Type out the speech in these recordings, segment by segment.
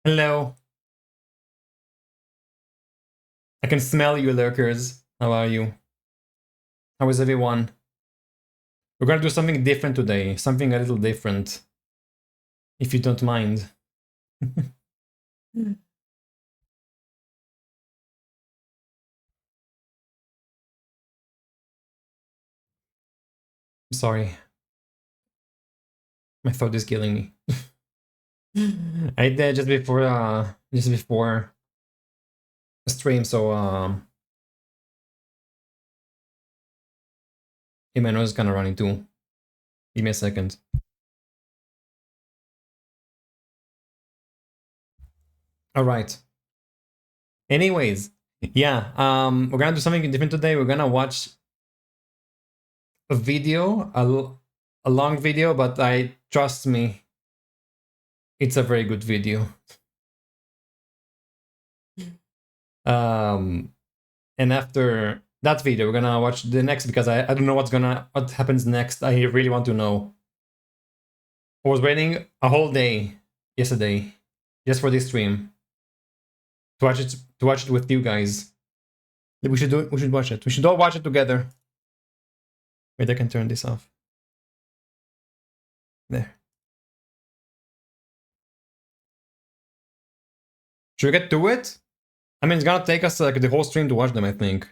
Hello. I can smell you, lurkers. How are you? How is everyone? We're gonna do something different today. Something a little different. If you don't mind. I'm sorry. My throat is killing me. I did just before a stream, so Emmanuel's gonna run into. Give me a second. Alright. Anyways, yeah, we're gonna do something different today. We're gonna watch a video, a long video, but trust me, it's a very good video. And after that video, we're gonna watch the next because I don't know what happens next. I really want to know. I was waiting a whole day yesterday just for this stream to watch it with you guys. We should do it. We should watch it. We should all watch it together. Wait, I can turn this off. There. Should we get to it? I mean, it's gonna take us like the whole stream to watch them, I think.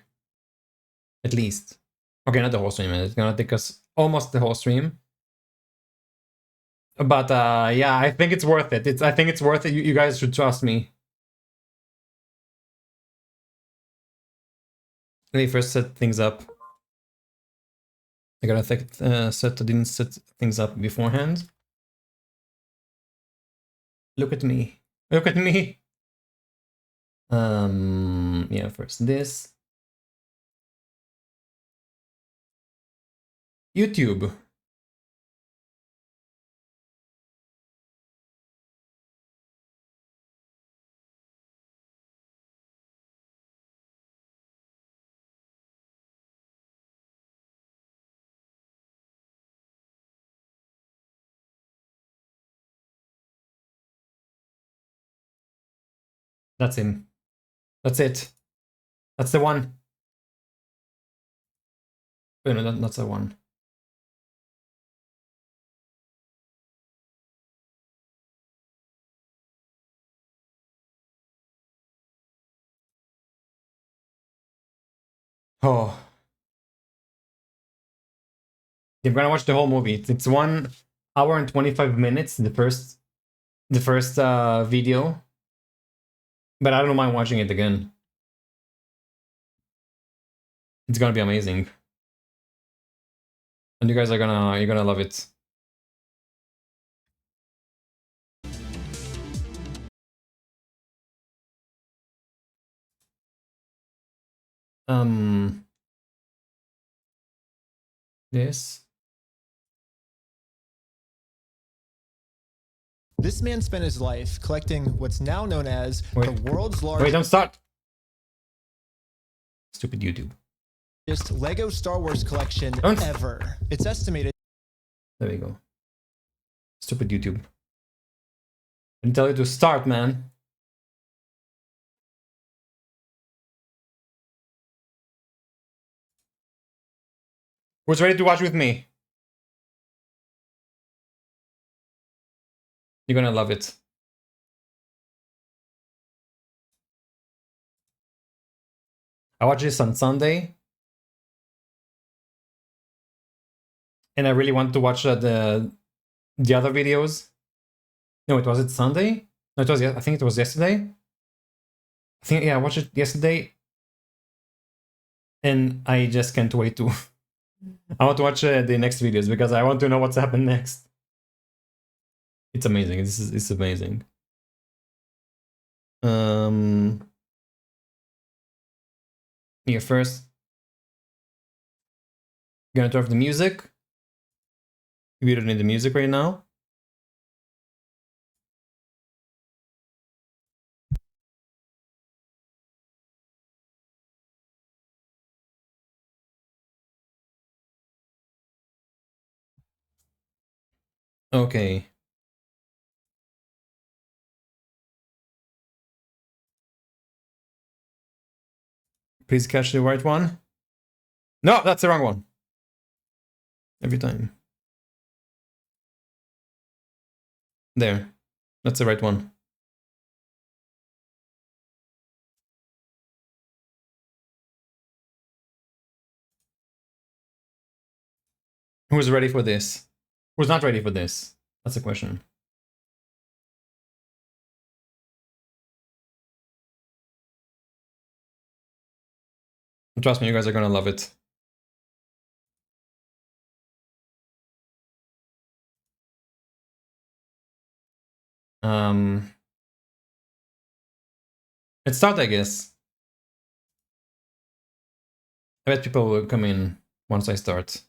At least. Okay, not the whole stream. It's gonna take us almost the whole stream. But yeah, I think it's worth it. I think it's worth it. You guys should trust me. Let me first set things up. I gotta didn't set things up beforehand. Look at me. Look at me. Yeah, first this. YouTube. That's him. That's it. That's the one. Wait, no, that's the one. Oh. I'm gonna watch the whole movie. It's 1 hour and 25 minutes, the first video. But I don't mind watching it again. It's gonna be amazing. And you guys are you're gonna love it. This. This man spent his life collecting what's now known as the world's largest. Wait, don't start. Stupid YouTube. Lego Star Wars collection ever. It's estimated. There we go. Stupid YouTube. I didn't tell you to start, man. Who's ready to watch with me? You're gonna love it. I watched this on Sunday. And I really wanted to watch the other videos. No, was it Sunday? No, I think it was yesterday. I watched it yesterday. And I just can't wait to. I want to watch the next videos because I want to know what's happened next. It's amazing. It's amazing. Here first. Gonna turn off the music. We don't need the music right now. Okay. Please catch the right one. No, that's the wrong one. Every time. There. That's the right one. Who's ready for this? Who's not ready for this? That's the question. Trust me, you guys are gonna love it. Let's start, I guess. I bet people will come in once I start.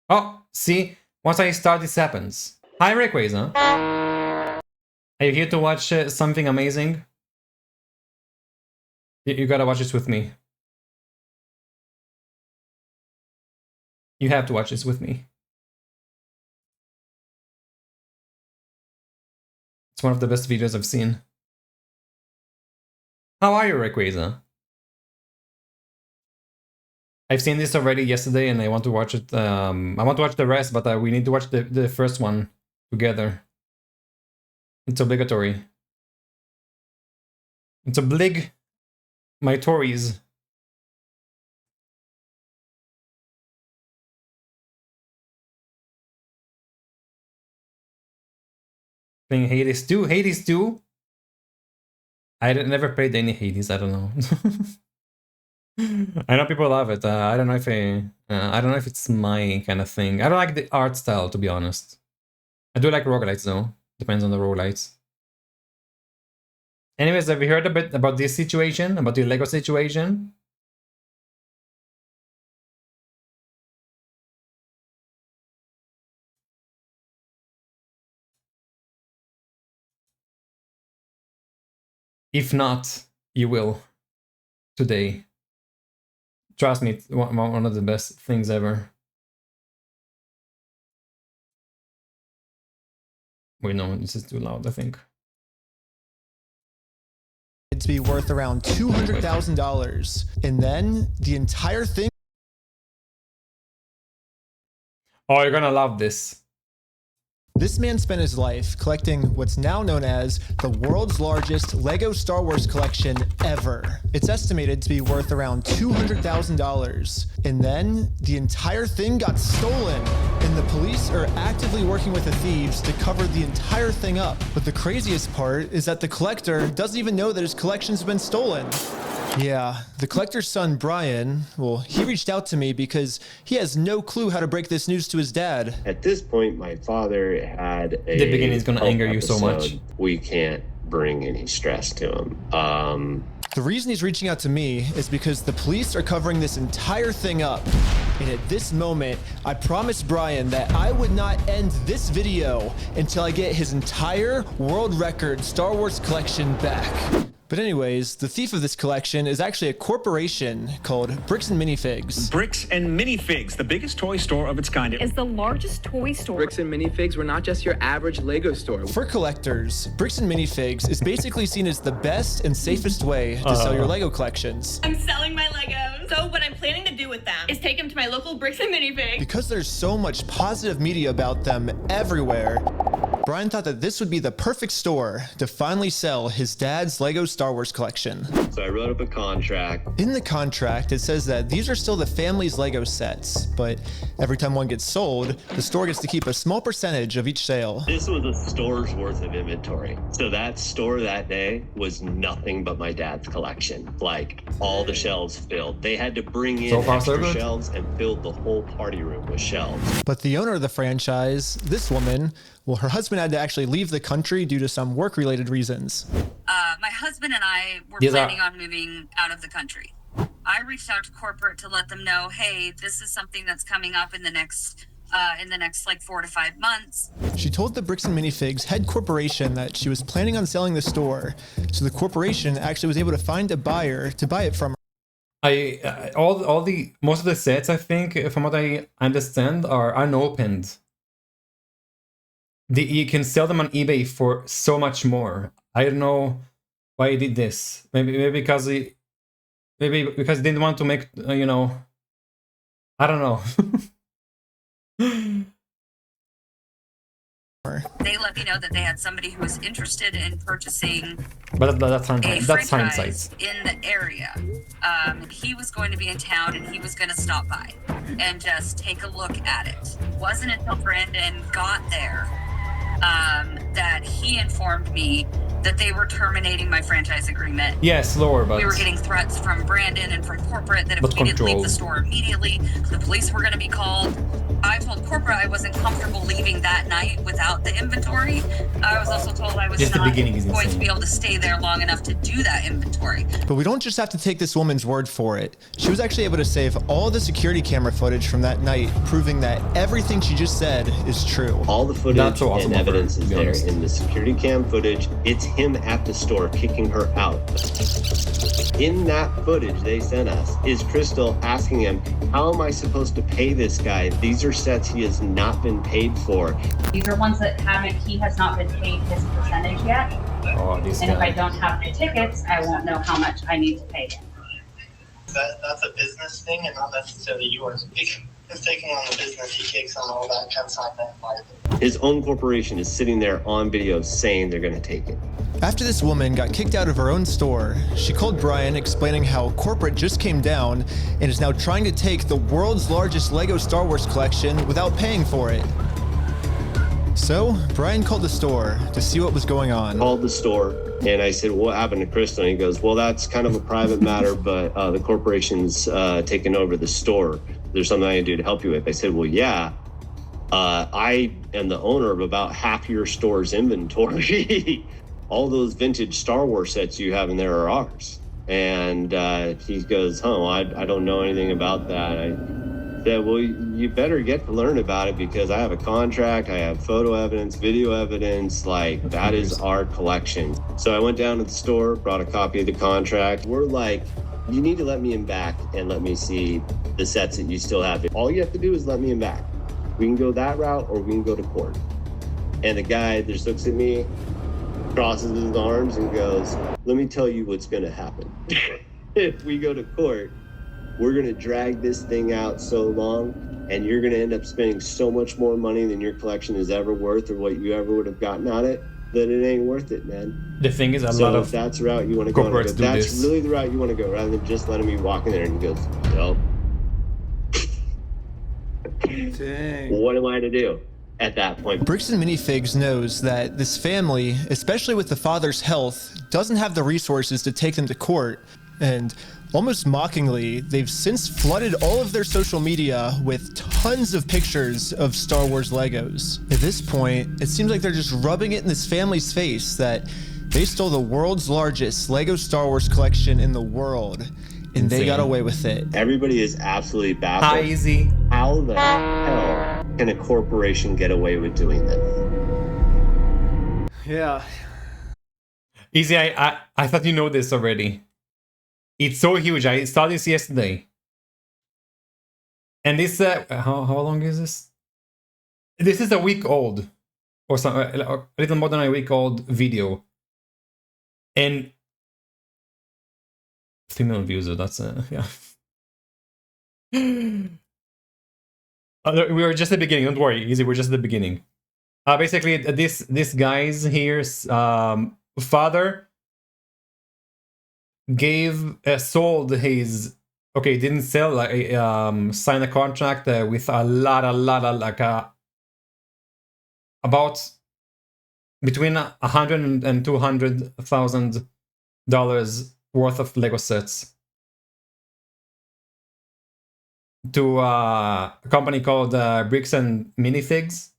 Oh, see? Once I start, this happens. Hi, Rayquaza. Are you here to watch something amazing? You gotta watch this with me. You have to watch this with me. It's one of the best videos I've seen. How are you, Rayquaza? I've seen this already yesterday and I want to watch it. I want to watch the rest, but we need to watch the first one together. It's obligatory. It's oblig... my Tories. Playing Hades 2? Hades 2? I never played any Hades, I don't know. I know people love it. I don't know if I don't know if it's my kind of thing. I don't like the art style, to be honest. I do like roguelites though. Depends on the roguelites. Anyways, have you heard a bit about this situation? About the Lego situation? If not, you will. Today. Trust me, it's one of the best things ever. Wait, no, this is too loud, I think. To be worth around $200,000. And then the entire thing. Oh, you're gonna love this. This man spent his life collecting what's now known as the world's largest Lego Star Wars collection ever. It's estimated to be worth around $200,000. And then the entire thing got stolen. And the police are actively working with the thieves to cover the entire thing up. But the craziest part is that the collector doesn't even know that his collection's been stolen. Yeah, the collector's son, Brian, well, he reached out to me because he has no clue how to break this news to his dad. At this point, my father had a... The beginning is going to anger you so much. We can't bring any stress to him. The reason he's reaching out to me is because the police are covering this entire thing up. And at this moment, I promised Brian that I would not end this video until I get his entire world record Star Wars collection back. But anyways, the thief of this collection is actually a corporation called Bricks and Minifigs. Bricks and Minifigs, the biggest toy store of its kind. Is the largest toy store. Bricks and Minifigs were not just your average Lego store. For collectors, Bricks and Minifigs is basically seen as the best and safest way to sell your Lego collections. I'm selling my Legos. So what I'm planning to do with them is take them to my local Bricks and Minifigs. Because there's so much positive media about them everywhere, Brian thought that this would be the perfect store to finally sell his dad's Lego Star Wars collection. So I wrote up a contract. In the contract, it says that these are still the family's Lego sets, but every time one gets sold, the store gets to keep a small percentage of each sale. This was a store's worth of inventory. So that store that day was nothing but my dad's collection. Like, all the shelves filled. They had to bring in extra shelves and filled the whole party room with shelves. But the owner of the franchise, this woman, well, her husband had to actually leave the country due to some work-related reasons. My husband and I were planning on moving out of the country. I reached out to corporate to let them know, hey, this is something that's coming up in the next like 4 to 5 months. She told the Bricks and Minifigs head corporation that she was planning on selling the store, so the corporation actually was able to find a buyer to buy it from her. Most of the sets, I think, from what I understand, are unopened. You can sell them on eBay for so much more. I don't know why he did this. Maybe because Maybe because they didn't want to make, you know, I don't know. They let me know that they had somebody who was interested in purchasing but that's hindsight. That's hindsight. In the area. He was going to be in town and he was going to stop by and just take a look at it. It wasn't until Brandon got there that he informed me that they were terminating my franchise agreement. Yes, lower, but we were getting threats from Brandon and from corporate that if we didn't leave the store immediately, the police were going to be called. I told corporate I wasn't comfortable leaving that night without the inventory. I was also told I was not going to be able to stay there long enough to do that inventory. But we don't just have to take this woman's word for it. She was actually able to save all the security camera footage from that night, proving that everything she just said is true. All the footage and evidence is there in the security cam footage. It's him at the store kicking her out. In that footage they sent us is Crystal asking him, how am I supposed to pay this guy? These are sets he has not been paid for. These are ones that he has not been paid his percentage yet. And if I don't have my tickets, I won't know how much I need to pay him. That's a business thing and not necessarily yours. He's taking on the business, he takes on all that consignment. His own corporation is sitting there on video saying they're going to take it. After this woman got kicked out of her own store, she called Brian explaining how corporate just came down and is now trying to take the world's largest Lego Star Wars collection without paying for it. So Brian called the store to see what was going on. Called the store and I said, what happened to Crystal? And he goes, well, that's kind of a private matter, but the corporation's taking over the store. There's something I can do to help you with. I said, well, yeah. I am the owner of about half your store's inventory. All those vintage Star Wars sets you have in there are ours. And he goes, I don't know anything about that. I said, well, you better get to learn about it because I have a contract, I have photo evidence, video evidence, like that is our collection. So I went down to the store, brought a copy of the contract. We're like, you need to let me in back and let me see the sets that you still have. All you have to do is let me in back. We can go that route or we can go to court. And the guy just looks at me, crosses his arms and goes, let me tell you what's going to happen. If we go to court, we're going to drag this thing out so long and you're going to end up spending so much more money than your collection is ever worth or what you ever would have gotten out of it, that it ain't worth it, man. The thing is, a lot of that's the route you want to go, that's really the route you want to go, rather than just letting me walk in there and he goes, nope. Dang. What am I to do at that point? Bricks and Minifigs knows that this family, especially with the father's health, doesn't have the resources to take them to court. And almost mockingly, they've since flooded all of their social media with tons of pictures of Star Wars Legos. At this point, it seems like they're just rubbing it in this family's face that they stole the world's largest Lego Star Wars collection in the world. And they got away with it. Everybody is absolutely baffled. Hi, Easy. How the hell can a corporation get away with doing this? Yeah. Easy, I thought you know this already. It's so huge. I saw this yesterday. And this, how long is this? This is a week old. Or some, a little more than a week old video. And 3 million views, so that's yeah. We were just at the beginning, don't worry, Easy, we're just at the beginning. Basically, this guy's here's father sold his, okay, didn't sell, like signed a contract with a lot like about between $100,000 and $200,000 worth of Lego sets to a company called Bricks and Minifigs,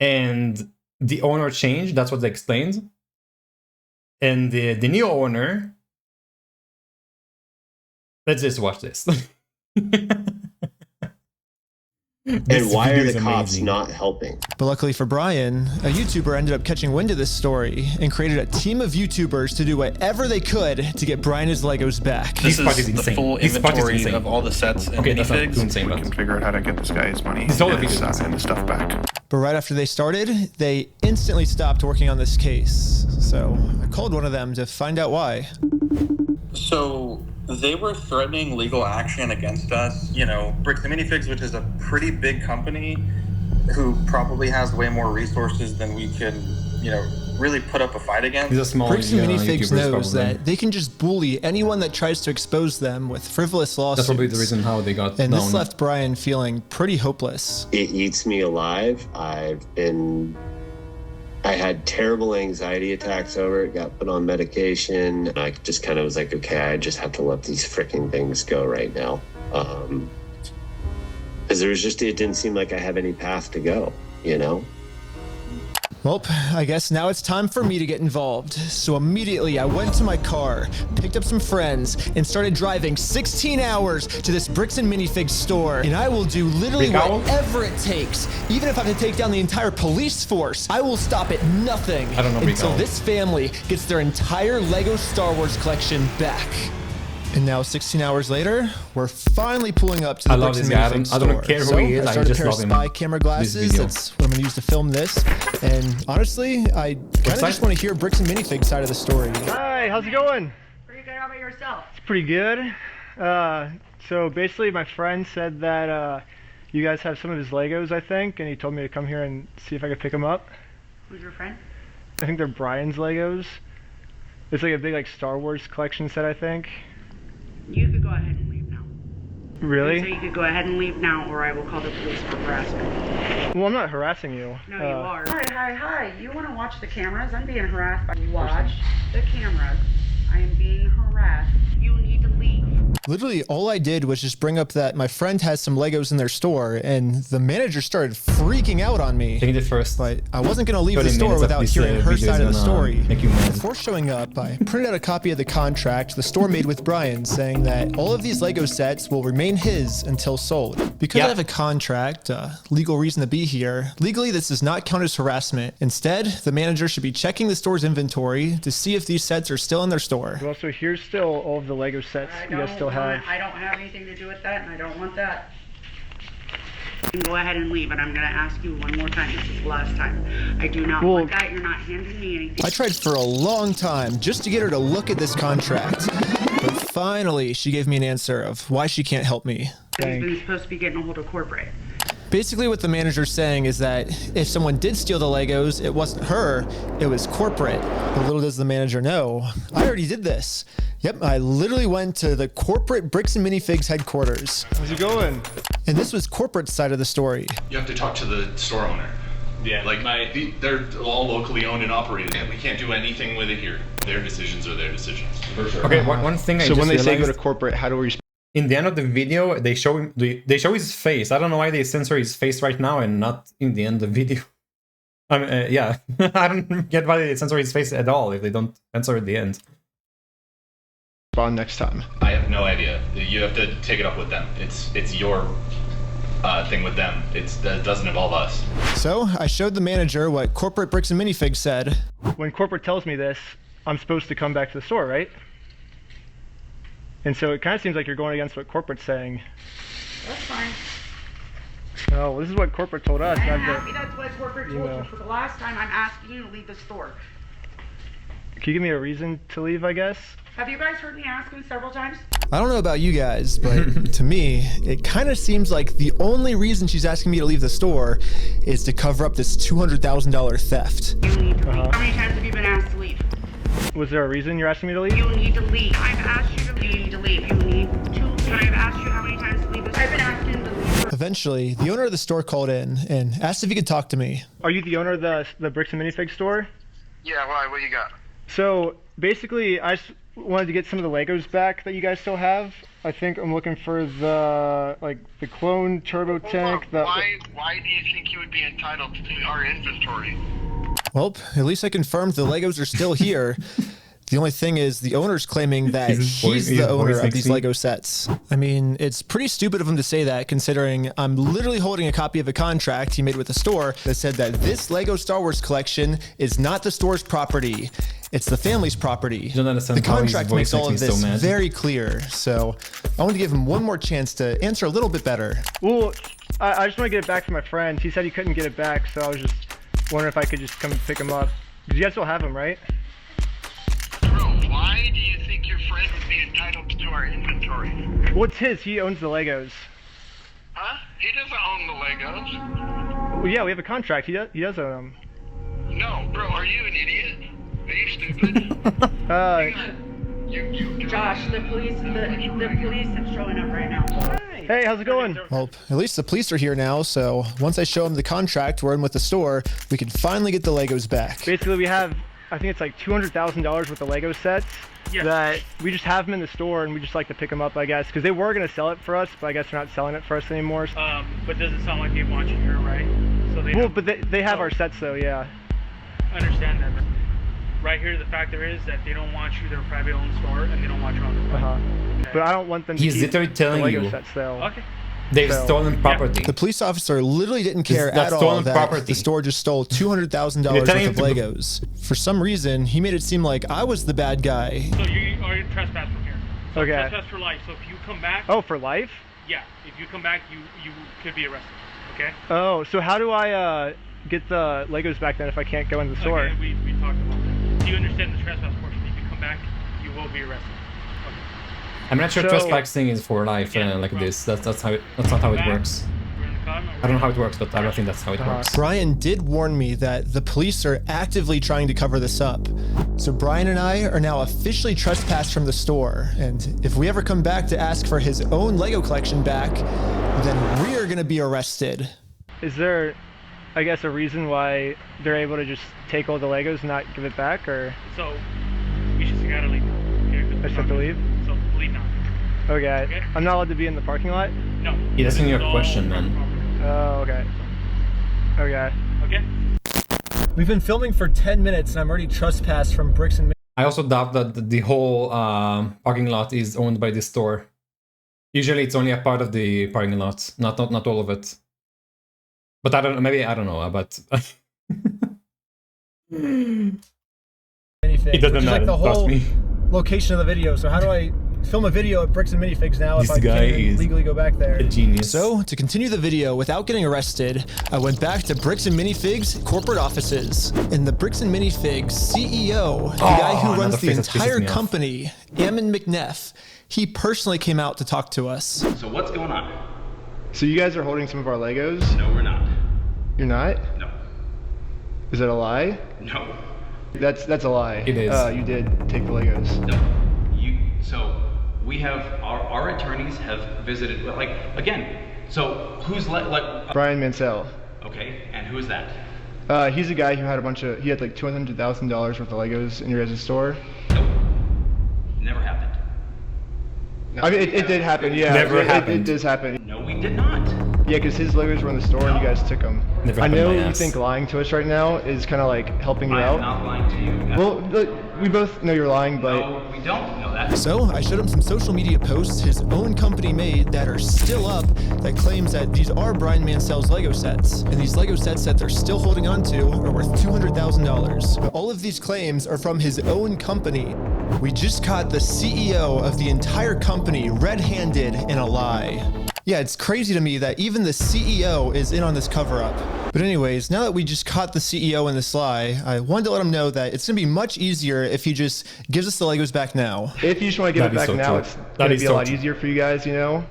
and the owner changed. That's what they explained. And the new owner, let's just watch this. And why are the cops not helping? But luckily for Brian, a YouTuber ended up catching wind of this story and created a team of YouTubers to do whatever they could to get Brian his Legos back. This is the full inventory of all the sets and minifigs. We can figure out how to get this guy his money and the stuff back. But right after they started, they instantly stopped working on this case. So I called one of them to find out why. So they were threatening legal action against us. You know, Bricks and Minifigs, which is a pretty big company who probably has way more resources than we can, you know, really put up a fight against. He's a small Bricks and Minifigs knows probably. that they can just bully anyone that tries to expose them with frivolous lawsuits. That's probably the reason how they got And down. this left Brian feeling pretty hopeless. It eats me alive. I had terrible anxiety attacks over it, got put on medication. I just kind of was like, okay, I just have to let these freaking things go right now. Because it didn't seem like I have any path to go, you know? Well, I guess now it's time for me to get involved. So immediately I went to my car, picked up some friends, and started driving 16 hours to this Bricks and Minifigs store. And I will do literally whatever it takes. Even if I have to take down the entire police force, I will stop at nothing until this family gets their entire Lego Star Wars collection back. And now 16 hours later, we're finally pulling up to the Bricks and Minifigs store. I don't care who he is, I just love him. Spy camera glasses. That's what I'm gonna use to film this. And honestly, I kind of just want to hear Bricks and Minifigs side of the story. Hi, how's it going? Pretty good. How about yourself? It's pretty good. So basically, my friend said that you guys have some of his Legos, I think, and he told me to come here and see if I could pick them up. Who's your friend? I think they're Brian's Legos. It's like a big Star Wars collection set, I think. You could go ahead and leave now. Really? So you could go ahead and leave now, or I will call the police for harassment. Well, I'm not harassing you. No, you are. Hi. You want to watch the cameras? I'm being harassed by... Watch the cameras. I am being harassed. You need to leave. Literally, all I did was just bring up that my friend has some Legos in their store, and the manager started freaking out on me. Take it first. But I wasn't going to leave the store without hearing her side of the story. Before showing up, I printed out a copy of the contract the store made with Brian, saying that all of these Lego sets will remain his until sold. Because I have a contract, legal reason to be here, legally this does not count as harassment. Instead, the manager should be checking the store's inventory to see if these sets are still in their store. Well, so here's still all of the Lego sets you guys still have. I don't have anything to do with that, and I don't want that. You can go ahead and leave, and I'm going to ask you one more time. This is the last time. I do not want that. You're not handing me anything. I tried for a long time just to get her to look at this contract. But finally, she gave me an answer of why she can't help me. He's been supposed to be getting a hold of corporate. Basically what the manager's saying is that if someone did steal the Legos, it wasn't her, it was corporate. But little does the manager know, I already did this. Yep, I literally went to the corporate Bricks and Minifigs headquarters. How's it going? And this was corporate side of the story. You have to talk to the store owner. Yeah, they're all locally owned and operated, and we can't do anything with it here. Their decisions are their decisions. For sure. Okay, one thing I just when they realized, say go to corporate, how do we... In the end of the video, they show him. They show his face. I don't know why they censor his face right now and not in the end of the video. I mean, yeah, I don't get why they censor his face at all if they don't censor at the end. On next time. I have no idea. You have to take it up with them. It's your thing with them. That doesn't involve us. So I showed the manager what corporate Bricks and Minifigs said. When corporate tells me this, I'm supposed to come back to the store, right? And so it kind of seems like you're going against what corporate's saying. That's fine. Oh, well, this is what corporate told us. I'm happy that's what corporate told you. For the last time, I'm asking you to leave the store. Can you give me a reason to leave, I guess? Have you guys heard me asking several times? I don't know about you guys, but to me, it kind of seems like the only reason she's asking me to leave the store is to cover up this $200,000 theft. You need to leave. How many times have you been asked to leave? Was there a reason you're asking me to leave? You need to leave. I've asked you to leave. You need to leave. You need to leave. I've asked you how many times to leave. I've been asking to leave. Eventually, the owner of the store called in and asked if he could talk to me. Are you the owner of the Bricks and Minifigs store? Yeah, why? What you got? So, basically, I just wanted to get some of the Legos back that you guys still have. I think I'm looking for the clone turbo tank. Why do you think you would be entitled to our inventory? Well, at least I confirmed the Legos are still here. The only thing is the owner's claiming that he's the owner of these Lego sets. I mean, it's pretty stupid of him to say that, considering I'm literally holding a copy of a contract he made with the store that said that this Lego Star Wars collection is not the store's property. It's the family's property. The contract makes all of this very clear, so I want to give him one more chance to answer a little bit better. Well, I just want to get it back from my friend. He said he couldn't get it back, so I was just wondering if I could just come pick him up. Because you guys still have him, right? Bro, why do you think your friend would be entitled our inventory. What's his? He owns the Legos. Huh? He doesn't own the Legos. Well, yeah, we have a contract. He does own them. No, bro, are you an idiot? Are you stupid? Josh, the police are showing up right now. Hey, how's it going? Well, at least the police are here now, so once I show them the contract we're in with the store, we can finally get the Legos back. Basically, we have, I think it's like $200,000 worth of Lego sets that we just have them in the store, and we just like to pick them up, I guess, because they were going to sell it for us, but I guess they're not selling it for us anymore. But does it sound like they want you here, right? So they but they have our sets though, yeah. I understand that. Right here, the factor is that they don't want you. They're a private owned store, and they don't want you on the front. Okay. But I don't want them to He's keep literally telling the Lego you sets though. Okay. They've stolen property. The police officer literally didn't care That's at all stolen that property. the store just stole $200,000 worth of Legos. For some reason, he made it seem like I was the bad guy. So you are trespass from here. So Okay. Trespass for life. So if you come back. Oh, for life? Yeah. If you come back, you could be arrested. Okay. Oh, so how do I get the Legos back then if I can't go in the store? Okay, we talked about that. Do you understand the trespass portion? If you come back, you will be arrested. I'm not sure trespassing is for life like this. That's not how it works. I don't know how it works, but I don't think that's how it works. Brian did warn me that the police are actively trying to cover this up. So Brian and I are now officially trespassed from the store, and if we ever come back to ask for his own Lego collection back, then we're gonna be arrested. Is there, I guess, a reason why they're able to just take all the Legos and not give it back, or? So, you just gotta leave. I just have to leave? So, leave now. Okay. I'm not allowed to be in the parking lot? No. He doesn't hear a question, man. Oh, okay. Okay. Okay. We've been filming for 10 minutes and I'm already trespassed from Bricks and I also doubt that the whole parking lot is owned by this store. Usually it's only a part of the parking lot, not all of it. But I don't know, maybe I don't know, but it doesn't matter, trust me. Location of the video, so how do I film a video at Bricks and Minifigs now if I can't legally go back there? A genius. So, to continue the video without getting arrested, I went back to Bricks and Minifigs corporate offices. And the Bricks and Minifigs CEO, the guy who runs the entire company, Ammon McNeff, he personally came out to talk to us. So what's going on? So you guys are holding some of our Legos? No, we're not. You're not? No. Is that a lie? No. That's a lie. It is. You did take the Legos. No. So we have our attorneys have visited. Like again. So who's Brian Mansell. Okay, and who is that? He's a guy who had he had like $200,000 worth of Legos in your guys' store. Nope. Never happened. I mean, it did happen. Yeah. Never happened. It does happen. No, we did not. Yeah, because his Legos were in the store and you guys took them. Never I know happened, my you ass. think lying to us right now is kind of like helping you out. I'm not lying to you. Well, look, we both know you're lying, but... No, we don't know that. So, I showed him some social media posts his own company made that are still up that claims that these are Brian Mansell's Lego sets. And these Lego sets that they're still holding on to are worth $200,000. But all of these claims are from his own company. We just caught the CEO of the entire company red-handed in a lie. Yeah, it's crazy to me that even the CEO is in on this cover-up. But anyways, now that we just caught the CEO in this lie, I wanted to let him know that it's going to be much easier if he just gives us the Legos back now. If you just want to give it back now, it's going to be a lot easier for you guys, you know?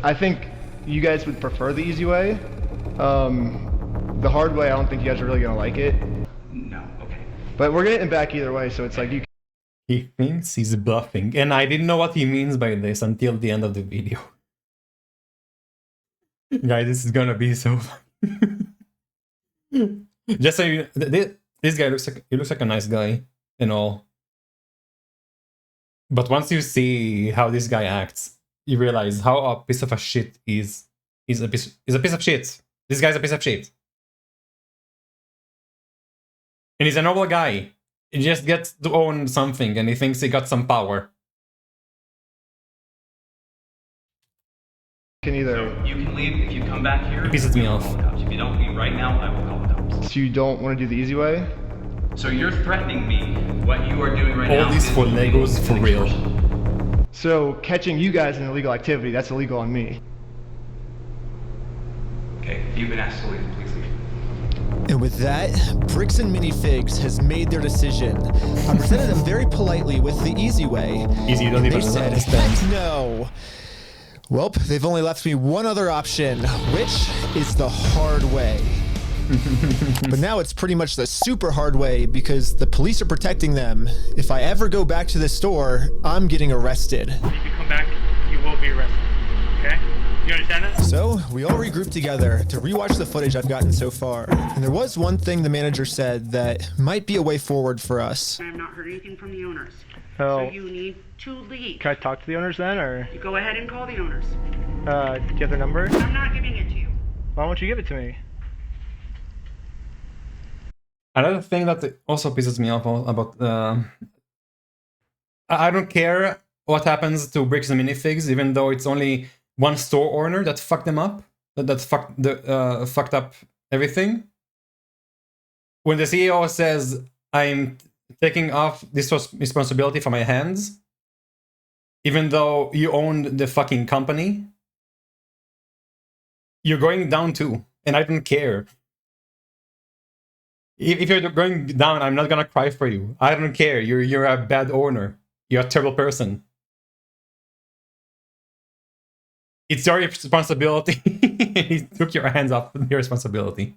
I think you guys would prefer the easy way. The hard way, I don't think you guys are really going to like it. No, okay. But we're getting it back either way, so it's like you... He thinks he's bluffing, and I didn't know what he means by this until the end of the video. Guys, this is gonna be so fun. Just so you know, this guy looks like a nice guy and all. But once you see how this guy acts, you realize how a piece of a shit is. He's a piece of shit. This guy's a piece of shit. And he's a noble guy. He just gets to own something and he thinks he got some power. Can either... So you can leave if you come back here. It pisses me off. If you don't leave right now, I will call the cops. So you don't want to do the easy way? So you're threatening me. What you are doing right now All these for Legos for real. So catching you guys in illegal activity, that's illegal on me. Okay, if you've been asked to leave, please leave. And with that, Bricks and Minifigs has made their decision. I presented them very politely with the easy way. Easy, you don't even they said, understand. heck no. Well, they've only left me one other option, which is the hard way. But now it's pretty much the super hard way because the police are protecting them. If I ever go back to the store, I'm getting arrested. If you come back, you will be arrested. Okay? You understand that? So we all regrouped together to rewatch the footage I've gotten so far. And there was one thing the manager said that might be a way forward for us. I have not heard anything from the owners. Oh. So you need to leave. Can I talk to the owners then, or? You go ahead and call the owners. Do you have their number? I'm not giving it to you. Why won't you give it to me? Another thing that also pisses me off about I don't care what happens to Bricks and Minifigs, even though it's only one store owner that fucked them up, that fucked up everything. When the CEO says, I'm taking off this responsibility from my hands, even though you own the fucking company, you're going down too, and I don't care. If you're going down, I'm not gonna cry for you. I don't care. You're a bad owner. You're a terrible person. It's your responsibility. You took your hands off your responsibility.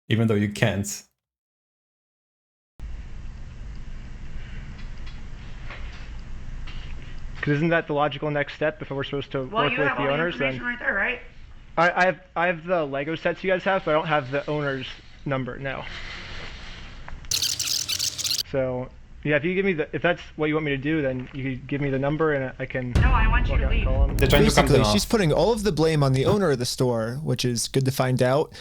Even though you can't. Because isn't that the logical next step if we're supposed to work with the owners? Well, you have all the information right there, right? I have the Lego sets you guys have, but I don't have the owner's number now. So yeah, if you give me if that's what you want me to do, then you could give me the number and I can. No, I want you to leave. Basically, she's putting all of the blame on the owner of the store, which is good to find out.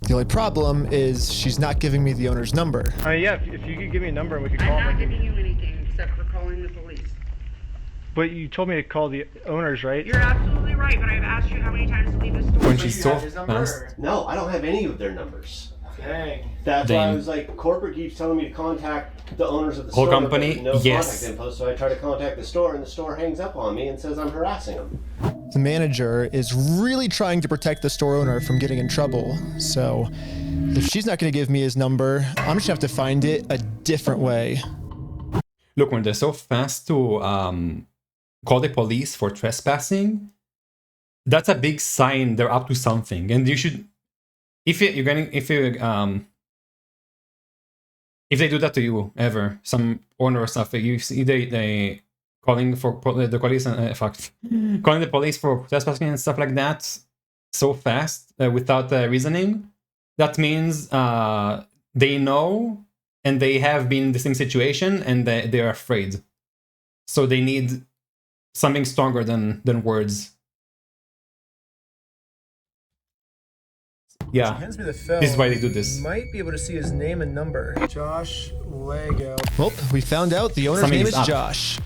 The only problem is she's not giving me the owner's number. Yeah, if you could give me a number and we could call I'm them. not giving you anything except for calling the police. But you told me to call the owners, right? You're absolutely right, but I've asked you how many times to leave the store. When she's so fast. No, I don't have any of their numbers. Dang. That's why I was like, corporate keeps telling me to contact the owners of the whole store. Company, No yes. contact info, so I try to contact the store, and the store hangs up on me and says I'm harassing them. The manager is really trying to protect the store owner from getting in trouble. So if she's not going to give me his number, I'm just going to have to find it a different way. Look, when they're so fast to call the police for trespassing, that's a big sign they're up to something. And you should, if they do that to you ever, some owner or stuff, you see they calling for the police and calling the police for trespassing and stuff like that so fast without reasoning, that means they know and they have been in the same situation and they're afraid. So they need something stronger than words. Yeah, Hands me the phone. this is why they do this. You might be able to see his name and number. Josh Lego. Well, we found out the owner's name is Josh.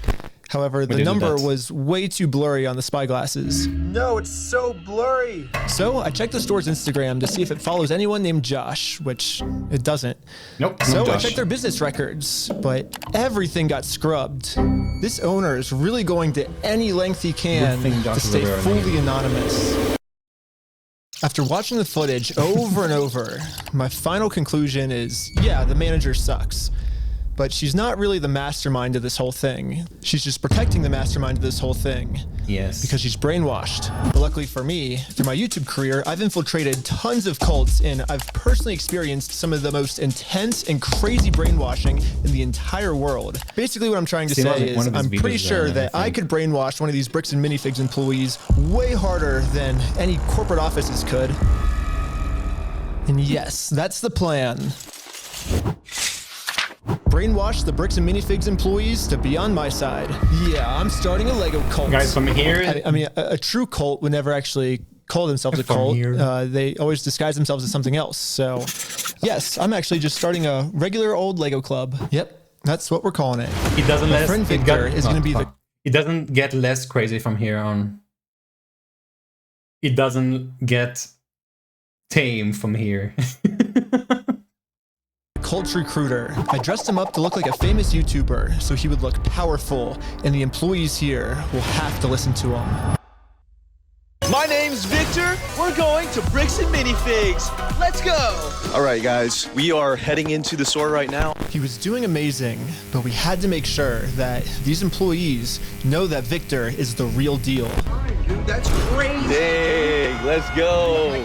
However, the number was way too blurry on the spyglasses. No, it's so blurry. So I checked the store's Instagram to see if it follows anyone named Josh, which it doesn't. Nope. So no I checked their business records, but everything got scrubbed. This owner is really going to any length he can to stay fully anonymous. After watching the footage over and over, my final conclusion is, yeah, the manager sucks. But she's not really the mastermind of this whole thing. She's just protecting the mastermind of this whole thing. Yes. Because she's brainwashed. But luckily for me, through my YouTube career, I've infiltrated tons of cults and I've personally experienced some of the most intense and crazy brainwashing in the entire world. Basically what I'm trying to say is I'm pretty sure that I could brainwash one of these Bricks and Minifigs employees way harder than any corporate offices could. And yes, that's the plan. Brainwash the Bricks and Minifigs employees to be on my side. Yeah, I'm starting a Lego cult. Guys, from here... I mean, a true cult would never actually call themselves a cult. They always disguise themselves as something else. So, yes, I'm actually just starting a regular old Lego club. Yep, that's what we're calling it. It doesn't My friend Victor is going to be the... It doesn't get less crazy from here on. It doesn't get tame from here. Cult recruiter. I dressed him up to look like a famous YouTuber so he would look powerful, and the employees here will have to listen to him. My name's Victor. We're going to Bricks and Minifigs. Let's go. All right, guys, we are heading into the store right now. He was doing amazing, but we had to make sure that these employees know that Victor is the real deal. Dude, that's crazy. Dang, let's go.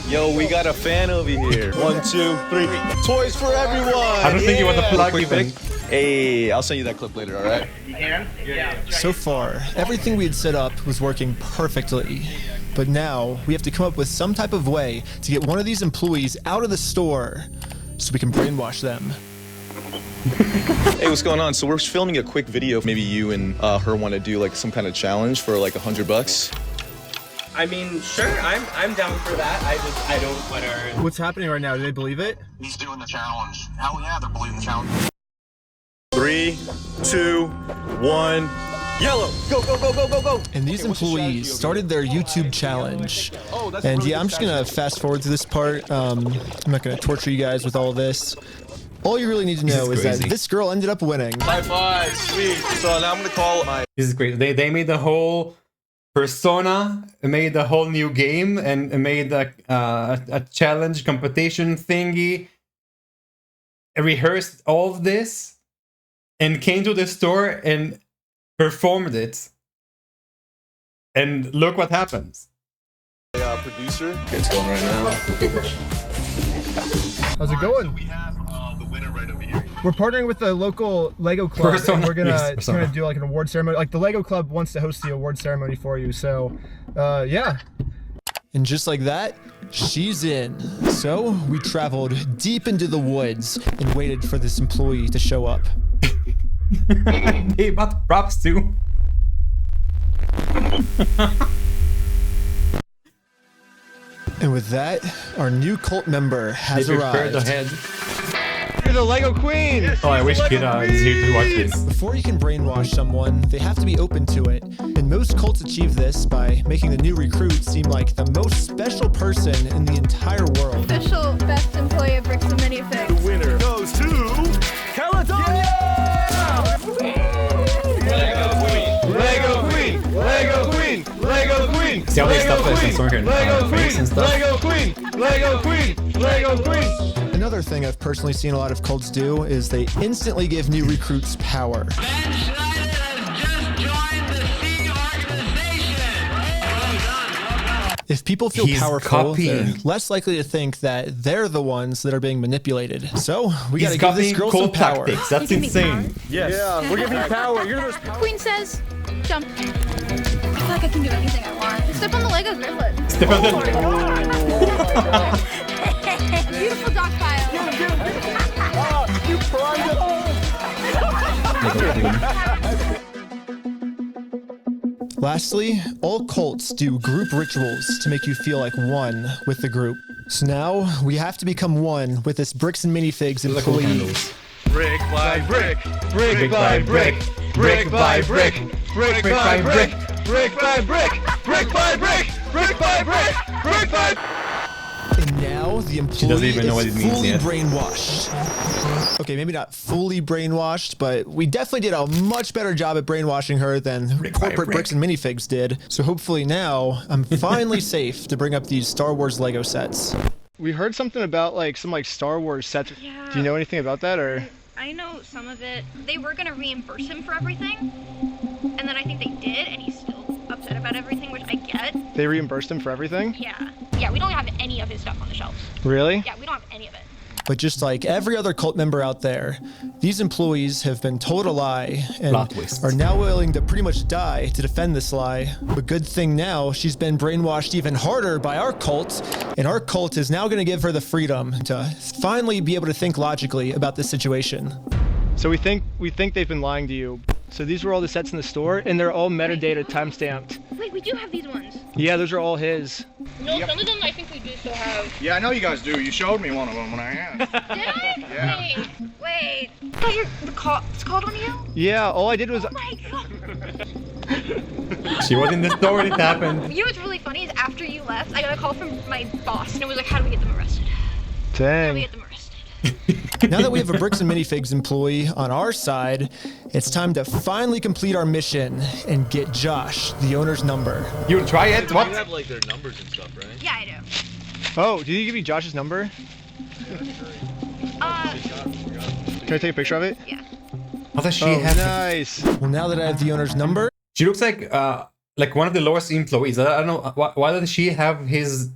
Yo, we got a fan over here. 1, 2, 3. Toys for everyone. I don't think you want to plug even. Hey, I'll send you that clip later, all right? You can? Yeah. So far, everything we had set up was working perfectly. But now, we have to come up with some type of way to get one of these employees out of the store so we can brainwash them. Hey, what's going on? So we're filming a quick video. Maybe you and her want to do like some kind of challenge for like $100. I mean, sure, I'm down for that. I don't want to. What's happening right now? Do they believe it? He's doing the challenge. Hell yeah, they're believing the challenge. 3, 2, 1. Yellow! Go, go, go, go, go, go! And these employees started their YouTube challenge. And yeah, I'm just gonna fast forward to this part. I'm not gonna torture you guys with all this. All you really need to know is that this girl ended up winning. High five, sweet. So now I'm gonna call my... This is great. They made the whole persona, made the whole new game, and made a challenge competition thingy. Rehearsed all of this, and came to the store and performed it. And look what happens. Producer. It's going right now. How's it going? We have the winner right over here. We're partnering with the local Lego club, and we're gonna do like an award ceremony. Like the Lego club wants to host the award ceremony for you, so yeah. And just like that, she's in. So we traveled deep into the woods and waited for this employee to show up. They bought props too. And with that, our new cult member has arrived. You're the Lego Queen! Oh, I wish Kira is here to watch this. Before you can brainwash someone, they have to be open to it. And most cults achieve this by making the new recruit seem like the most special person in the entire world. Official best employee of Bricks and Minifigs. The winner goes to Caledonia! Lego Queen! Lego Queen! Lego Queen! Lego Queen! See how they stuff this and sort of face and stuff? Lego Queen! Lego Queen! Lego Queen! Another thing I've personally seen a lot of cults do is they instantly give new recruits power. Ben Schneider has just joined the Sea Organization. If people feel He's powerful, they're copying. less likely to think that they're the ones that are being manipulated. So we gotta He's give this copying girl some cult power. tactics. That's insane. Yes. Yeah, we're giving you power. You're the most powerful. Queen says, jump. I feel like I can do anything I want. Step on the Lego Griffin. Step on the... Beautiful dog pile. You primed it. Lastly, all cults do group rituals to make you feel like one with the group. So now we have to become one with this Bricks and Minifigs employee. Brick by brick, brick by brick, brick by brick, brick by brick, brick by brick, brick by brick, brick by brick, brick by. And now the employee doesn't even know what is it means fully yet. brainwashed. Okay, maybe not fully brainwashed, but we definitely did a much better job at brainwashing her than corporate Bricks and Minifigs did. So hopefully now I'm finally safe to bring up these Star Wars Lego sets. We heard something about like some like Star Wars sets. Yeah. Do you know anything about that or? I know some of it. They were gonna reimburse him for everything, and then I think they did, and he's still upset about everything, which I get. They reimbursed him for everything? Yeah, we don't have any of his stuff on the shelves. Really? Yeah, we don't have any of it. But just like every other cult member out there, these employees have been told a lie and are now willing to pretty much die to defend this lie. But good thing now, she's been brainwashed even harder by our cult, and our cult is now going to give her the freedom to finally be able to think logically about this situation. So we think they've been lying to you. So these were all the sets in the store, and they're all metadata timestamped. Wait, we do have these ones. Yeah, those are all his. No, some of them I think we do still have. Yeah, I know you guys do. You showed me one of them when I asked. Did I? Yeah. Wait. I thought it's called on you? Yeah, all I did was... Oh my god. She was in the store when it happened. You know what's really funny is after you left, I got a call from my boss, and it was like, how do we get them arrested? Dang. How do we get them arrested? Now that we have a Bricks and Minifigs employee on our side, it's time to finally complete our mission and get Josh, the owner's number. You try it? What? You have like their numbers and stuff, right? Yeah, I do. Oh, did he give you Josh's number? Can I take a picture of it? Yeah. How does she have? Nice. Well, now that I have the owner's number, She looks like one of the lowest employees. I don't know why doesn't she have his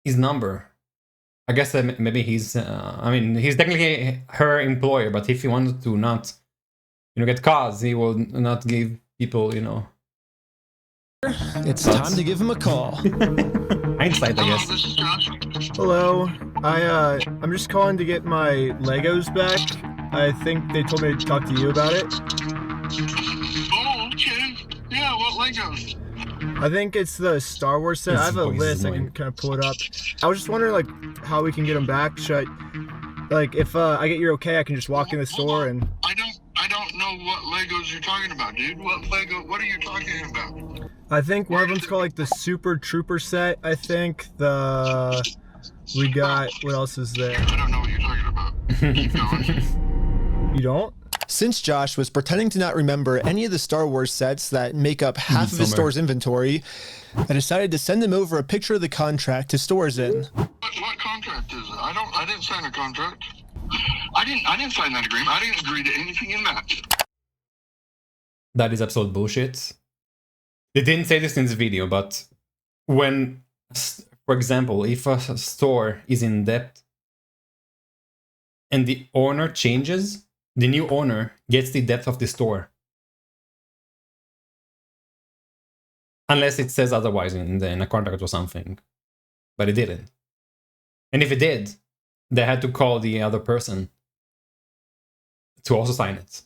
number? I guess maybe he's. I mean, he's technically her employer, but if he wanted to not, get cause, he will not give people, It's time to give him a call. Hindsight, I guess. Hello. I'm just calling to get my Legos back. I think they told me to talk to you about it. Oh, okay. Yeah, what Legos? I think it's the Star Wars set. I have a list. I can kind of pull it up. I was just wondering, how we can get them back. Should I, if I get your okay, I can just walk in the store and. I don't know what Legos you're talking about, dude. What are you talking about? I think one of them's called the Super Trooper set. I think we got, what else is there? I don't know what you're talking about. Keep going. You don't? Since Josh was pretending to not remember any of the Star Wars sets that make up half of his store's inventory, I decided to send him over a picture of the contract his store is in. What contract is it? I didn't sign a contract. I didn't sign that agreement. I didn't agree to anything in that. That is absolute bullshit. They didn't say this in this video, but when, for example, if a store is in debt and the owner changes, the new owner gets the debt of the store. Unless it says otherwise in a contract or something. But it didn't. And if it did, they had to call the other person to also sign it.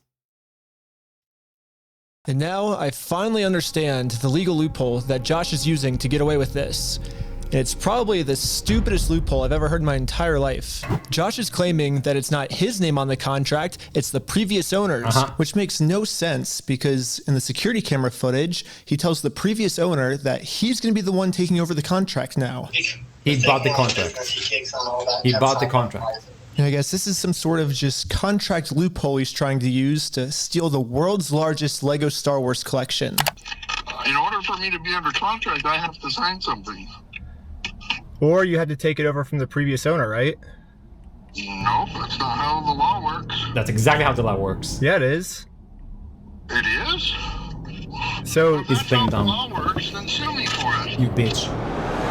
And now I finally understand the legal loophole that Josh is using to get away with this. And it's probably the stupidest loophole I've ever heard in my entire life. Josh is claiming that it's not his name on the contract, it's the previous owner's, which makes no sense because in the security camera footage, he tells the previous owner that he's going to be the one taking over the contract now. He bought the contract. He bought the contract. And I guess this is some sort of just contract loophole he's trying to use to steal the world's largest Lego Star Wars collection. In order for me to be under contract, I have to sign something. Or you had to take it over from the previous owner, right? Nope, that's not how the law works. That's exactly how the law works. Yeah, it is. It is? So if that's how the law works, then sue me for it. You bitch.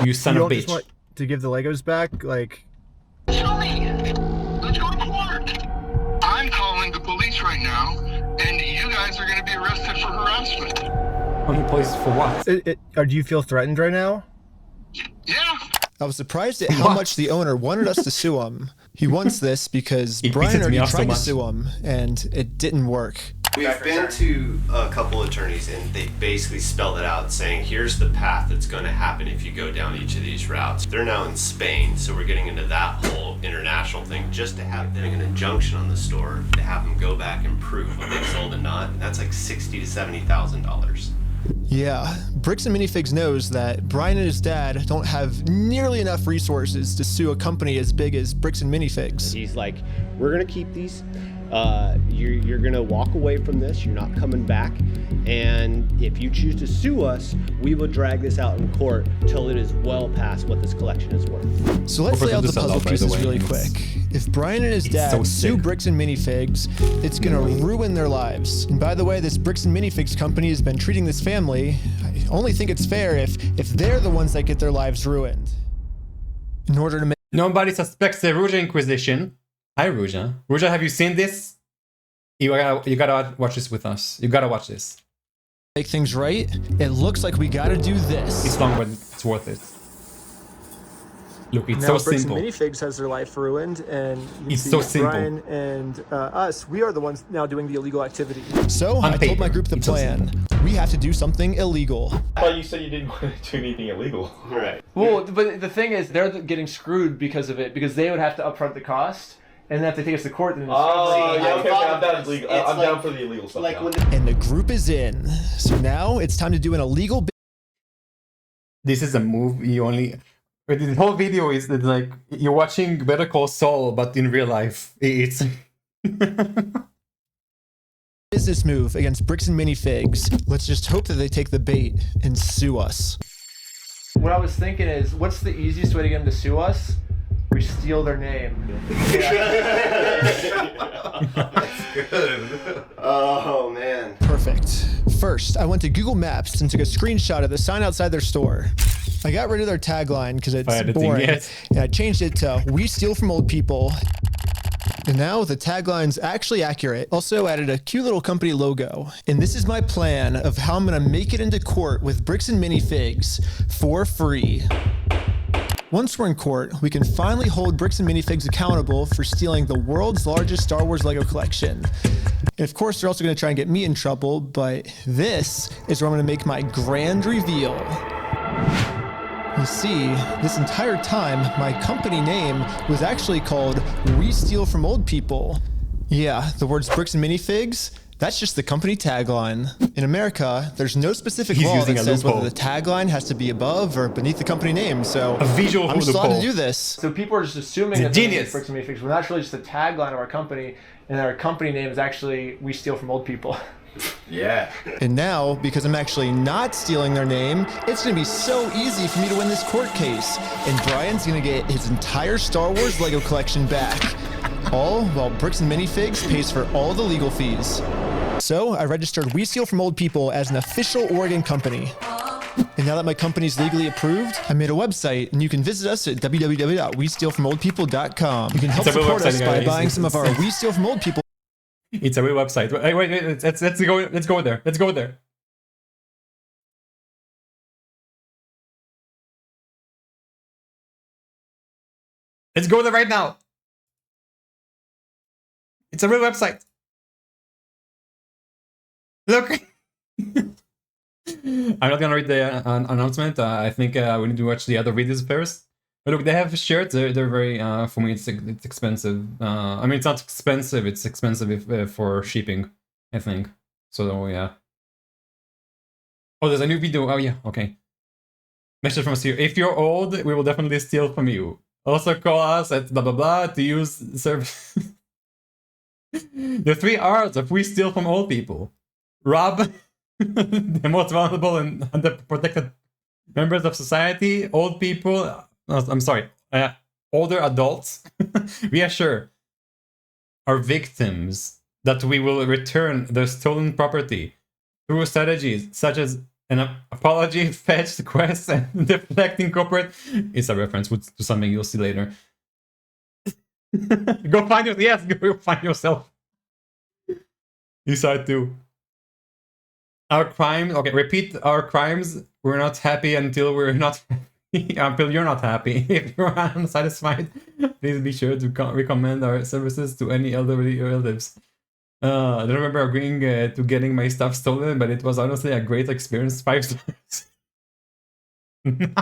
You son of a bitch. Just want to give the Legos back? Sue me. Let's go to court. I'm calling the police right now, and you guys are going to be arrested for harassment. The police for what? Or do you feel threatened right now? Yeah. I was surprised at how much the owner wanted us to sue him. He wants this because Brian already tried to sue him, and it didn't work. We've been to a couple attorneys, and they basically spelled it out, saying here's the path that's going to happen if you go down each of these routes. They're now in Spain, so we're getting into that whole international thing just to have them an injunction on the store to have them go back and prove what they sold and not. That's like $60,000 to $70,000. Yeah, Bricks and Minifigs knows that Brian and his dad don't have nearly enough resources to sue a company as big as Bricks and Minifigs. He's like, we're going to keep these. You're going to walk away from this. You're not coming back. And if you choose to sue us, we will drag this out in court till it is well past what this collection is worth. So let's lay out the puzzle pieces really quick. If Brian and his dad sue Bricks and Minifigs, it's going to ruin their lives. And by the way, this Bricks and Minifigs company has been treating this family. I only think it's fair if they're the ones that get their lives ruined. In order to make... Nobody suspects the Rouja Inquisition. Hi, Rouja. Rouja, have you seen this? You gotta watch this with us. You gotta watch this. Make things right, it looks like we gotta do this. It's long, but it's worth it. Look, it's now so simple. Bricks and Minifigs has their life ruined, and it's so simple. Brian and us, we are the ones now doing the illegal activity. So I told my group the plan. We have to do something illegal. I thought you said you didn't want to do anything illegal. Right. Well, but the thing is, they're getting screwed because of it, because they would have to upfront the cost. And then if they take us to court, then I'm down for the illegal stuff. And the group is in. So now it's time to do an illegal. This is a move you only. The whole video is like you're watching Better Call Saul, but in real life. It's business move against Bricks and Minifigs. Let's just hope that they take the bait and sue us. What I was thinking is, what's the easiest way to get them to sue us? We steal their name. That's good. Oh, man. Perfect. First, I went to Google Maps and took a screenshot of the sign outside their store. I got rid of their tagline because it's boring, and I changed it to "We steal from old people." And now the tagline's actually accurate. Also added a cute little company logo. And this is my plan of how I'm gonna make it into court with Bricks and Minifigs for free. Once we're in court, we can finally hold Bricks and Minifigs accountable for stealing the world's largest Star Wars Lego collection. And of course, they're also gonna try and get me in trouble, but this is where I'm gonna make my grand reveal. You see, this entire time, my company name was actually called We Steal From Old People. Yeah, the words Bricks and Minifigs, that's just the company tagline. In America, there's no specific law that says whether the tagline has to be above or beneath the company name, so I'm just allowed to do this. So people are just assuming that Bricks and Minifigs, well, that's really just the tagline of our company, and our company name is actually We Steal From Old People. Yeah. And now, because I'm actually not stealing their name, it's gonna be so easy for me to win this court case. And Brian's gonna get his entire Star Wars Lego collection back. All while Bricks and Minifigs pays for all the legal fees. So I registered We Steal From Old People as an official Oregon company. And now that my company's legally approved, I made a website, and you can visit us at www.westealfromoldpeople.com. You can help support us by buying some of our We Steal From Old People. It's a real website. Wait, let's go there. Let's go there. Let's go there right now. It's a real website. Look. I'm not gonna read the announcement. I think we need to watch the other videos first. But look, they have shirts. They're very for me. It's expensive. I mean, it's not expensive. It's expensive if, for shipping, I think. So yeah. Oh, there's a new video. Oh yeah. Okay. Message from Siri. If you're old, we will definitely steal from you. Also call us at blah blah blah to use service. The 3 R's of We Steal From Old People. Rob the most vulnerable and underprotected members of society. Old people. I'm sorry, older adults. Reassure our victims that we will return their stolen property through strategies such as an apology, fetch quests, and deflecting corporate. It's a reference to something you'll see later. Go find yourself. Yes, go find yourself. You saw it too. Our crimes. Okay, repeat our crimes. We're not happy until we're not happy. Until you're not happy. If you're unsatisfied, please be sure to recommend our services to any elderly relatives. I don't remember agreeing to getting my stuff stolen, but it was honestly a great experience. 5 stars. I'm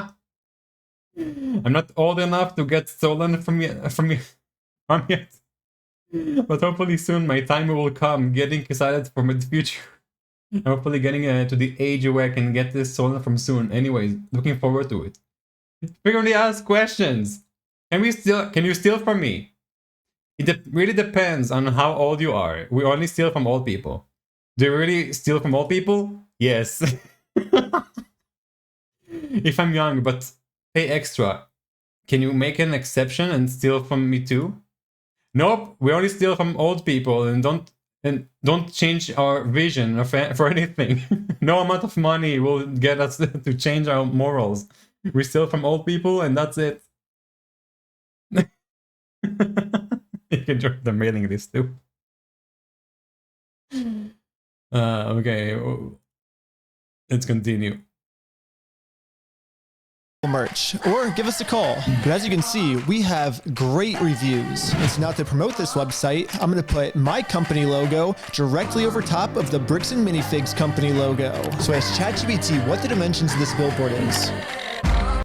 not old enough to get stolen from yet. But hopefully soon my time will come. Getting excited for the future. I'm hopefully getting to the age where I can get this stolen from soon. Anyways, looking forward to it. Frequently asked questions. Can you steal from me? It really depends on how old you are. We only steal from old people. Do you really steal from old people? Yes. If I'm young but pay extra, can you make an exception and steal from me too? Nope. We only steal from old people and don't change our vision for anything. No amount of money will get us to change our morals. We steal from old people, and that's it. You can join the mailing list too. Okay, let's continue. Merch, or give us a call. But as you can see, we have great reviews. And so now to promote this website, I'm going to put my company logo directly over top of the Bricks and Minifigs company logo. So I asked ChatGPT what the dimensions of this billboard is.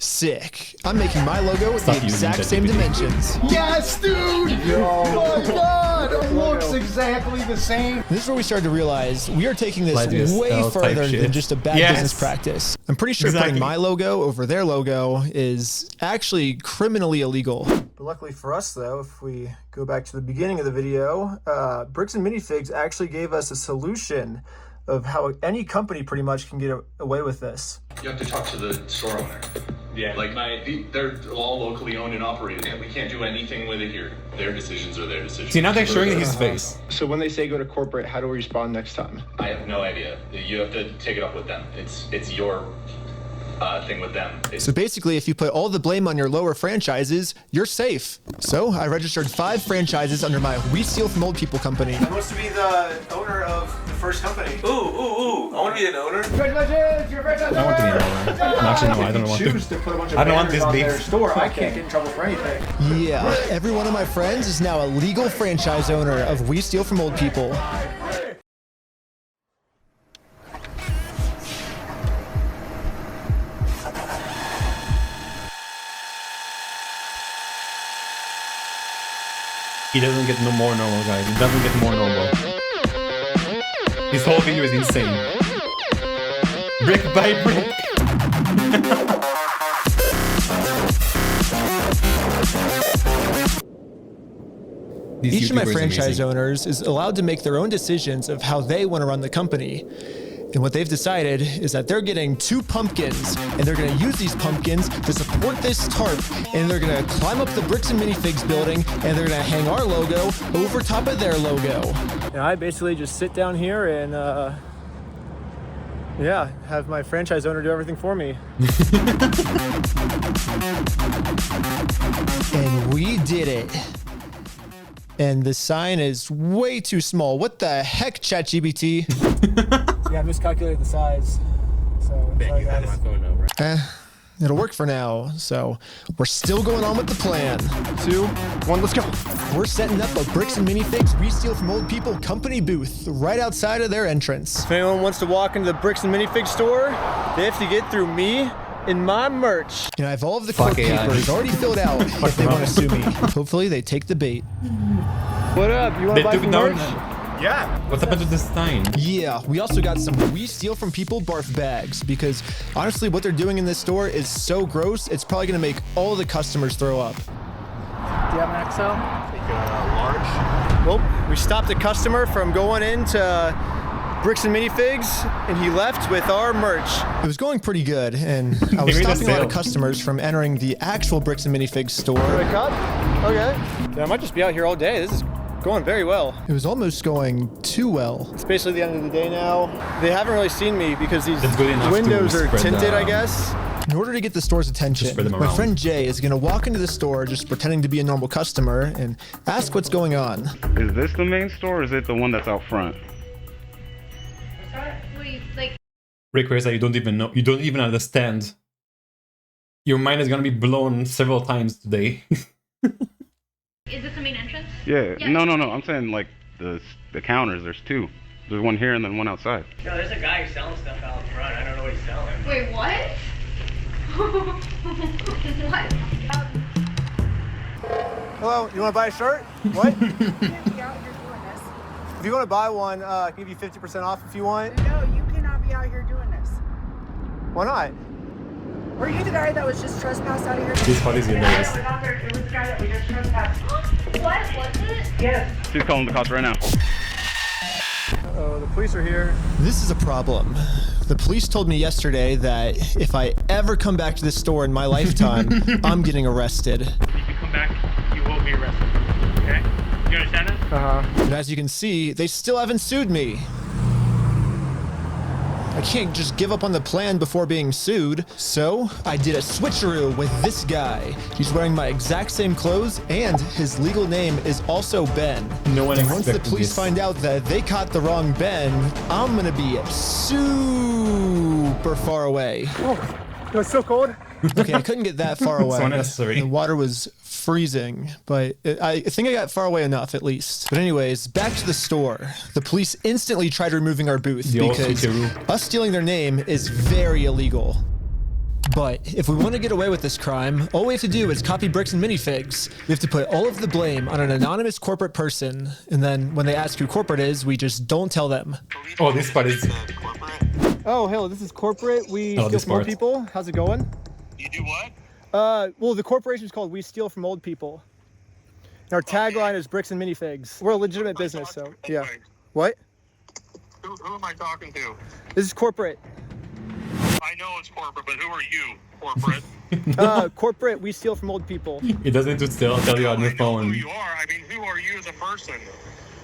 Sick. I'm making my logo with the exact same dimensions. Yes, dude! Oh my god! It looks exactly the same. This is where we started to realize we are taking this way further than just a bad business practice. I'm pretty sure putting my logo over their logo is actually criminally illegal. But luckily for us, though, if we go back to the beginning of the video, Bricks and Minifigs actually gave us a solution of how any company pretty much can get away with this. You have to talk to the store owner. Yeah, like they're all locally owned and operated, and we can't do anything with it here. Their decisions are their decisions. See, now they're showing his face. So when they say go to corporate, how do we respond next time? I have no idea. You have to take it up with them. It's your thing with them. So basically, if you put all the blame on your lower franchises, you're safe. So I registered 5 franchises under my We Steal From Old People company. Who wants to be the owner of the first company? Ooh, I want to be an owner. Congratulations, you're a franchise owner! I want to be an owner. Actually, no, I don't want to. Put a bunch of I don't want this on beef. their store. I can't get in trouble for anything. Yeah, every one of my friends is now a legal franchise owner of We Steal From Old People. He doesn't get no more normal, guys. He doesn't get more normal. This whole video is insane. Brick by brick. Each of my franchise owners is allowed to make their own decisions of how they want to run the company. And what they've decided is that they're getting 2 pumpkins, and they're going to use these pumpkins to support this tarp, and they're going to climb up the Bricks and Minifigs building, and they're going to hang our logo over top of their logo. And I basically just sit down here and, yeah, have my franchise owner do everything for me. And we did it. And the sign is way too small. What the heck, ChatGPT? Yeah, I miscalculated the size. So, sorry, guys. It'll work for now. So, we're still going on with the plan. 2, 1, let's go. We're setting up a Bricks and Minifigs We Steal From Old People company booth right outside of their entrance. If anyone wants to walk into the Bricks and Minifigs store, they have to get through me and my merch. You know, I have all of the court papers already filled out if they want to sue me. Hopefully, they take the bait. What up? You want to buy some merch? Yeah. What's happened to this sign? Yeah, we also got some We Steal From People barf bags because honestly, what they're doing in this store is so gross, it's probably going to make all the customers throw up. Do you have an XL? Take a large. Well, we stopped a customer from going into Bricks and Minifigs, and he left with our merch. It was going pretty good, and I was stopping a lot of customers from entering the actual Bricks and Minifigs store. Wake up? Okay. Yeah, I might just be out here all day. This is going very well. It was almost going too well. It's basically the end of the day now. They haven't really seen me because these windows are tinted, I guess. In order to get the store's attention, my friend Jay is going to walk into the store just pretending to be a normal customer and ask what's going on. Is this the main store or is it the one that's out front? Rick, that you don't even know, you don't even understand. Your mind is gonna be blown several times today. Is this the main entrance? Yeah. No. I'm saying like the counters. There's 2. There's one here and then one outside. No, there's a guy who's selling stuff out front. I don't know what he's selling. Wait, what? What? Hello, you want to buy a shirt? What? If you want to buy one, I'll give you 50% off if you want. No, you cannot be out here doing this. Why not? Were you the guy that was just trespassed out of here? This body's gonna It was the guy that we just trespassed. What was it? Yes. She's calling the cops right now. Oh, the police are here. This is a problem. The police told me yesterday that if I ever come back to this store in my lifetime, I'm getting arrested. If you come back, you will be arrested. Okay? You understand that? And as you can see, they still haven't sued me. I can't just give up on the plan before being sued. So I did a switcheroo with this guy. He's wearing my exact same clothes and his legal name is also Ben. No one and once the police find out that they caught the wrong Ben, I'm gonna be super far away. Oh, it was so cold. Okay, I couldn't get that far away. So unnecessary. The water was freezing, but I think I got far away enough at least. But anyways, back to the store. The police instantly tried removing our booth because us stealing their name is very illegal. But if we want to get away with this crime, all we have to do is copy Bricks and Minifigs. We have to put all of the blame on an anonymous corporate person, and then when they ask who corporate is, we just don't tell them. Oh, this part is... Oh, hello, this is corporate. We steal from old people. How's it going? You do what? Well, the corporation is called We Steal From Old People. And our tagline is Bricks and Minifigs. We're a legitimate business, so yeah. What? Who am I talking to? This is corporate. I know it's corporate, but who are you, corporate? Corporate, we steal from old people. He doesn't need to tell you on your phone. Who you are? I mean, who are you as a person?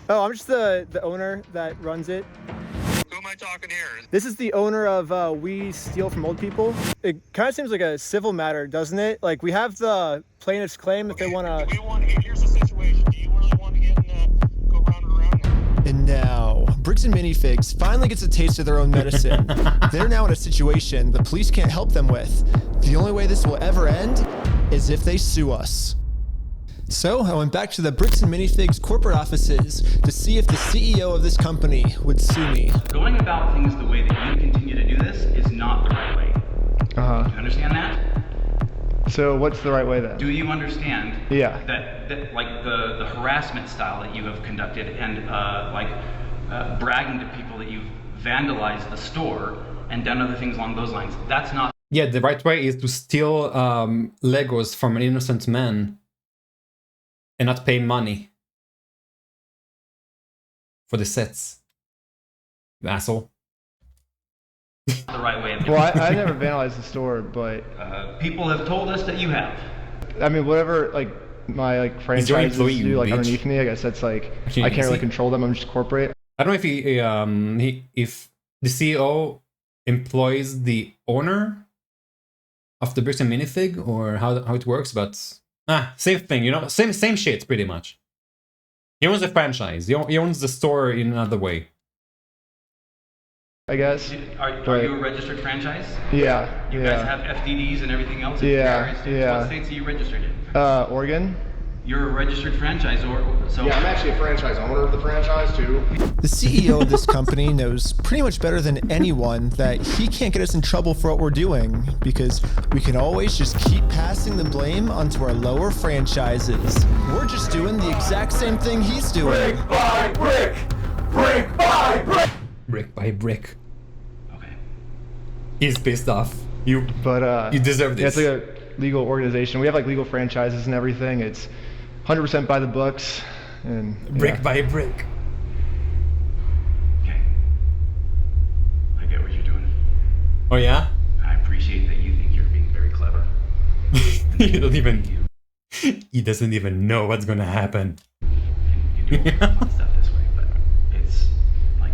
Oh, I'm just the owner that runs it. Who am I talking here? This is the owner of We Steal From Old People. It kind of seems like a civil matter, doesn't it? Like, we have the plaintiff's claim if they want to... Here's the situation. Do you really want to get in go round and around? And now, Bricks and Minifigs finally gets a taste of their own medicine. They're now in a situation the police can't help them with. The only way this will ever end is if they sue us. So I went back to the Bricks and Minifigs corporate offices to see if the CEO of this company would sue me. Going about things the way that you continue to do this is not the right way. Uh-huh. Do you understand that? So what's the right way then? Do you understand Yeah. that like the harassment style that you have conducted and bragging to people that you've vandalized the store and done other things along those lines, that's not... Yeah, the right way is to steal Legos from an innocent man and not pay money for the sets. You asshole. the right way. Well, I never vandalized the store, but people have told us that you have. I mean, whatever, like my franchises do, like underneath me, I guess that's like I can't really control them. I'm just corporate. I don't know if the CEO employs the owner of the Bricks and Minifig or how it works, but same thing, you know, same shit pretty much. He owns the franchise. He owns the store in another way. I guess. Are you a registered franchise? Yeah. You guys have FDDs and everything else? Yeah. What states are you registered in? Oregon. You're a registered franchisor, so... Yeah, I'm actually a franchise owner of the franchise, too. The CEO of this company knows pretty much better than anyone that he can't get us in trouble for what we're doing, because we can always just keep passing the blame onto our lower franchises. We're just doing the exact same thing he's doing. Brick by brick! Brick by brick! Brick by brick. Okay. He's pissed off. You deserve this. Yeah, it's like a legal organization. We have like legal franchises and everything. It's 100% by the books, and brick by brick. Okay, I get what you're doing. Oh yeah? I appreciate that you think you're being very clever. He doesn't even know what's gonna happen. You do a lot of stuff this way, but it's like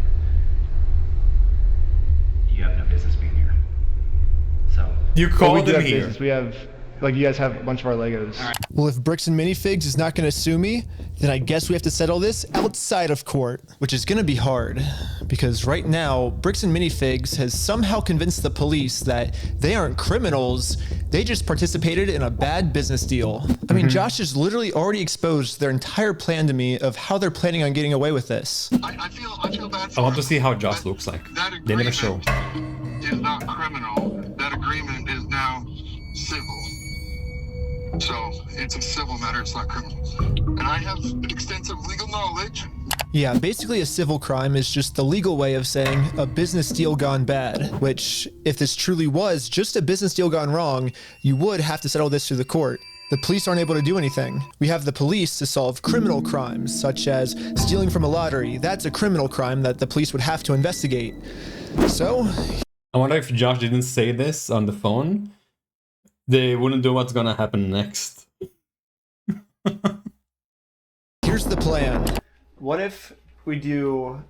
you have no business being here. So you called him here. Business. We have. Like, you guys have a bunch of our Legos. Right. Well, if Bricks and Minifigs is not going to sue me, then I guess we have to settle this outside of court, which is going to be hard. Because right now, Bricks and Minifigs has somehow convinced the police that they aren't criminals, they just participated in a bad business deal. I mean, Josh has literally already exposed their entire plan to me of how they're planning on getting away with this. I feel bad for I want to see how Josh looks like. They never show. Is not criminal. That agreement is now civil. So it's a civil matter, it's not criminal. And I have extensive legal knowledge. Yeah, basically a civil crime is just the legal way of saying a business deal gone bad, which, if this truly was just a business deal gone wrong, you would have to settle this through the court. The police aren't able to do anything. We have the police to solve criminal crimes, such as stealing from a lottery. That's a criminal crime that the police would have to investigate. So... I wonder if Josh didn't say this on the phone, they wouldn't know what's gonna happen next. Here's the plan. What if we do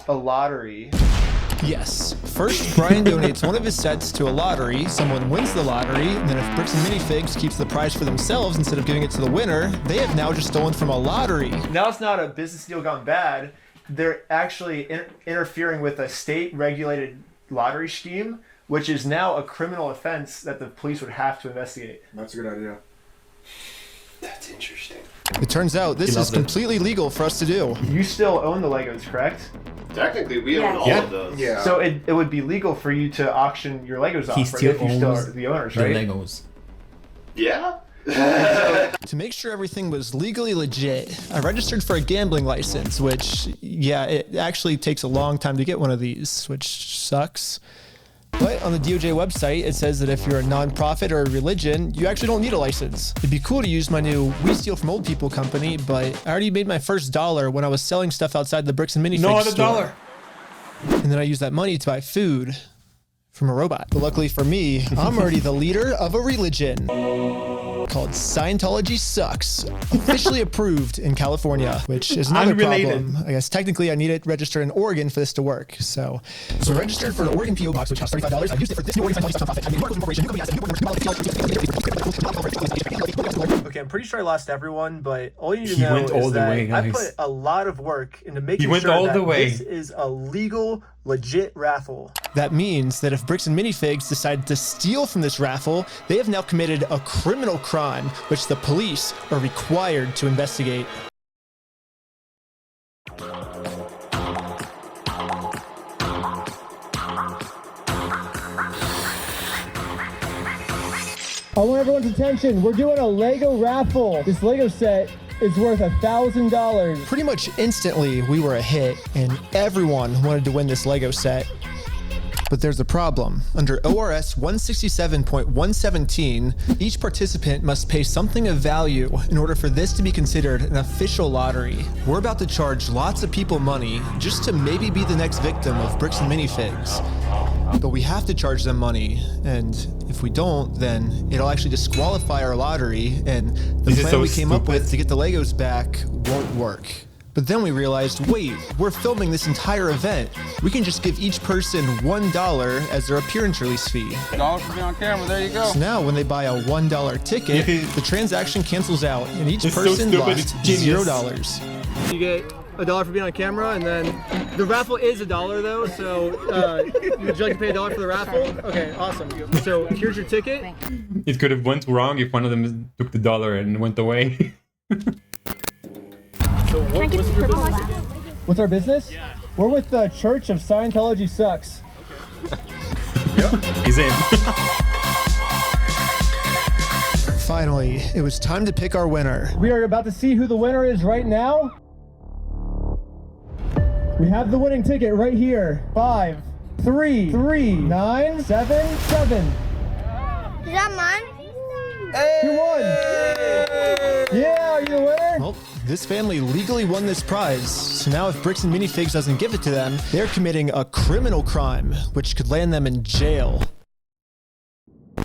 a lottery? Yes. First, Brian donates one of his sets to a lottery, someone wins the lottery, and then if Bricks and Minifigs keeps the prize for themselves instead of giving it to the winner, they have now just stolen from a lottery. Now it's not a business deal gone bad. They're actually interfering with a state-regulated lottery scheme, which is now a criminal offense that the police would have to investigate. That's a good idea. That's interesting. It turns out this is completely legal for us to do. You still own the Legos, correct? Technically, we own all of those. Yeah. So it would be legal for you to auction your Legos off, He right? still If you still are owns the owners, the right? Legos. Yeah. To make sure everything was legally legit, I registered for a gambling license, which, yeah, it actually takes a long time to get one of these, which sucks. But on the DOJ website, it says that if you're a nonprofit or a religion, you actually don't need a license. It'd be cool to use my new We Steal From Old People company, but I already made my first $1 when I was selling stuff outside the Bricks and Minifigs No other store. dollar. And then I used that money to buy food from a robot. But luckily for me, I'm already the leader of a religion called Scientology Sucks, officially approved in California, which is another Unrelated. problem. I guess technically I need it registered in Oregon for this to work. So I registered for an Oregon PO box, which costs $35. I used it for this new Oregon Scientology nonprofit. I mean, okay, I'm pretty sure I lost everyone, but all you need to know is that I put a lot of work into making sure that this is a legal, legit raffle. That means that if Bricks and Minifigs decide to steal from this raffle, they have now committed a criminal crime, which the police are required to investigate. I want everyone's attention. We're doing a Lego raffle. This Lego set is worth $1,000. Pretty much instantly, we were a hit, and everyone wanted to win this Lego set. But there's a problem. Under ORS 167.117, each participant must pay something of value in order for this to be considered an official lottery. We're about to charge lots of people money just to maybe be the next victim of Bricks and Minifigs. But we have to charge them money, and if we don't, then it'll actually disqualify our lottery, and the plan we came up with to get the Legos back won't work. But then we realized, wait, we're filming this entire event. We can just give each person $1 as their appearance release fee. $1 for being on camera, there you go. So now when they buy a $1 ticket, the transaction cancels out, and each person lost $0. You get $1 for being on camera, and then the raffle is $1 though, so would you like to pay $1 for the raffle? Okay, awesome. So here's your ticket. It could have went wrong if one of them took the $1 and went away. So what's your business? What's our business? Yeah. We're with the Church of Scientology Sucks. He's in. Finally, it was time to pick our winner. We are about to see who the winner is right now. We have the winning ticket right here. 5, 3, 3, 9, 7, 7. Is that mine? You won! Yeah, are you the winner? Well, this family legally won this prize, so now if Bricks and Minifigs doesn't give it to them, they're committing a criminal crime, which could land them in jail.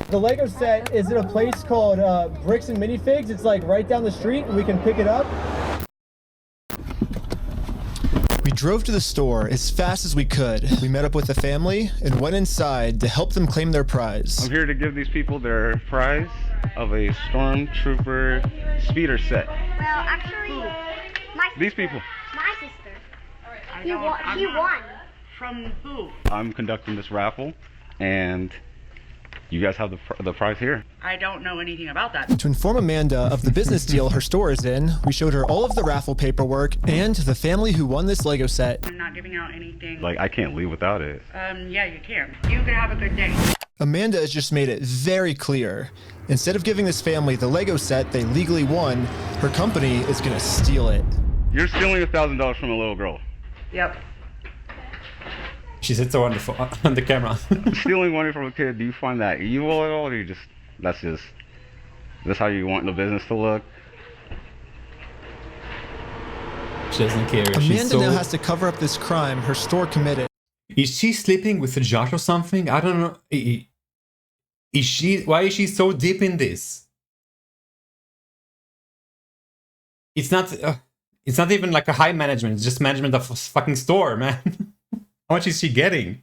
The Lego set is at a place called Bricks and Minifigs. It's like right down the street, and we can pick it up. We drove to the store as fast as we could. We met up with the family and went inside to help them claim their prize. I'm here to give these people their prize of a Stormtrooper speeder set. Well, actually, These people. my sister. He won. From who? I'm conducting this raffle, and you guys have the prize here. I don't know anything about that. To inform Amanda of the business deal her store is in, we showed her all of the raffle paperwork and the family who won this Lego set. I'm not giving out anything. Like, I can't leave without it. Yeah, you can. You can have a good day. Amanda has just made it very clear. Instead of giving this family the Lego set they legally won, her company is gonna steal it. You're stealing $1,000 from a little girl. Yep. She said so on the camera. Stealing money from a kid, do you find that evil at all, or do you just, that's how you want the business to look? She doesn't care. Amanda now has to cover up this crime her store committed. Is she sleeping with Josh or something? I don't know. Is she? Why is she so deep in this? It's not even like a high management. It's just management of a fucking store, man. How much is she getting?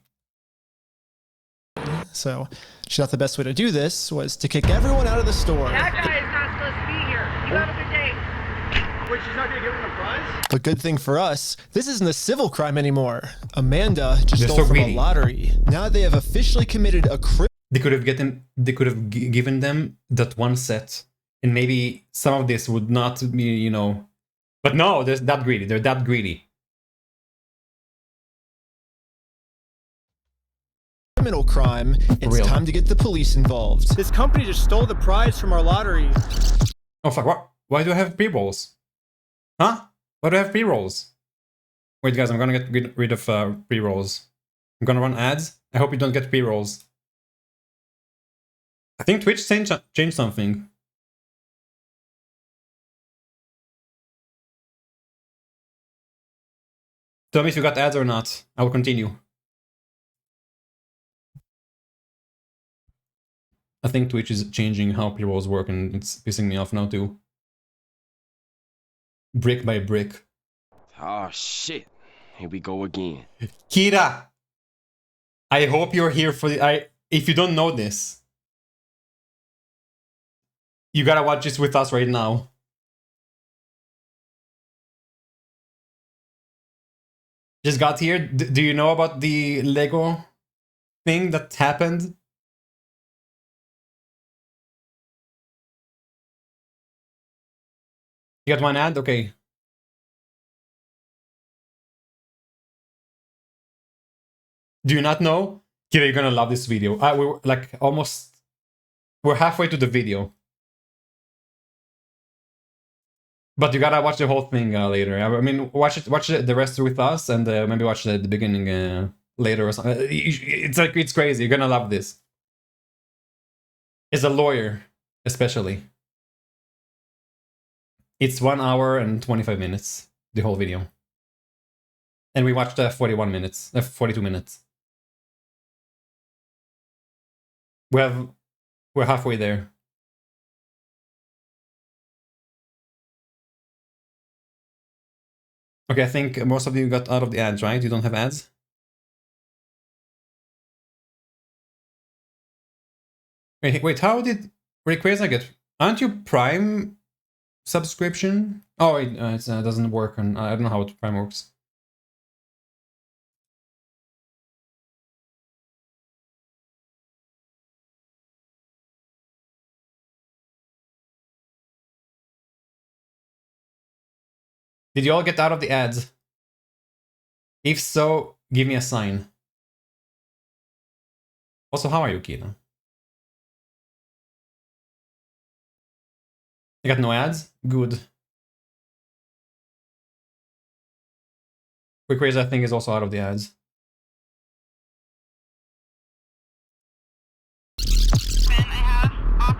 So she thought the best way to do this was to kick everyone out of the store. That guy is not supposed to be here. You have a good day. Wait, she's not gonna give him a prize? But good thing for us, this isn't a civil crime anymore. Amanda just stole from a lottery. Now they have officially committed a crime. They could have given them that one set and maybe some of this would not be, you know, but no, they're that greedy. They're that greedy. Criminal crime, it's time to get the police involved. This company just stole the prize from our lottery. Oh fuck, what? Why do I have pre-rolls? Huh? Why do I have pre-rolls? Wait guys, I'm gonna get rid of pre-rolls. I'm gonna run ads. I hope you don't get pre-rolls. I think Twitch changed something. Tell me if you got ads or not. I will continue. I think Twitch is changing how pre-rolls work and it's pissing me off now too. Brick by brick. Oh shit. Here we go again. Kira! I hope you're here for the... if you don't know this, you gotta watch this with us right now. Just got here. Do you know about the Lego thing that happened? You got one ad? Okay. Do you not know? Kira, you're gonna love this video. We're like almost... We're halfway to the video. But you gotta watch the whole thing later. I mean, watch the rest with us, and maybe watch the beginning later or something. It's like, it's crazy. You're gonna love this. As a lawyer, especially. It's 1 hour and 25 minutes, the whole video. And we watched 41 minutes, 42 minutes. We're halfway there. Okay, I think most of you got out of the ads, right? You don't have ads? Wait, how did Rayquaza get? Aren't you Prime subscription? Oh, it doesn't work on... I don't know how Prime works. Did you all get out of the ads? If so, give me a sign. Also, how are you, Kina? You got no ads? Good. Rayquaza, I think, is also out of the ads.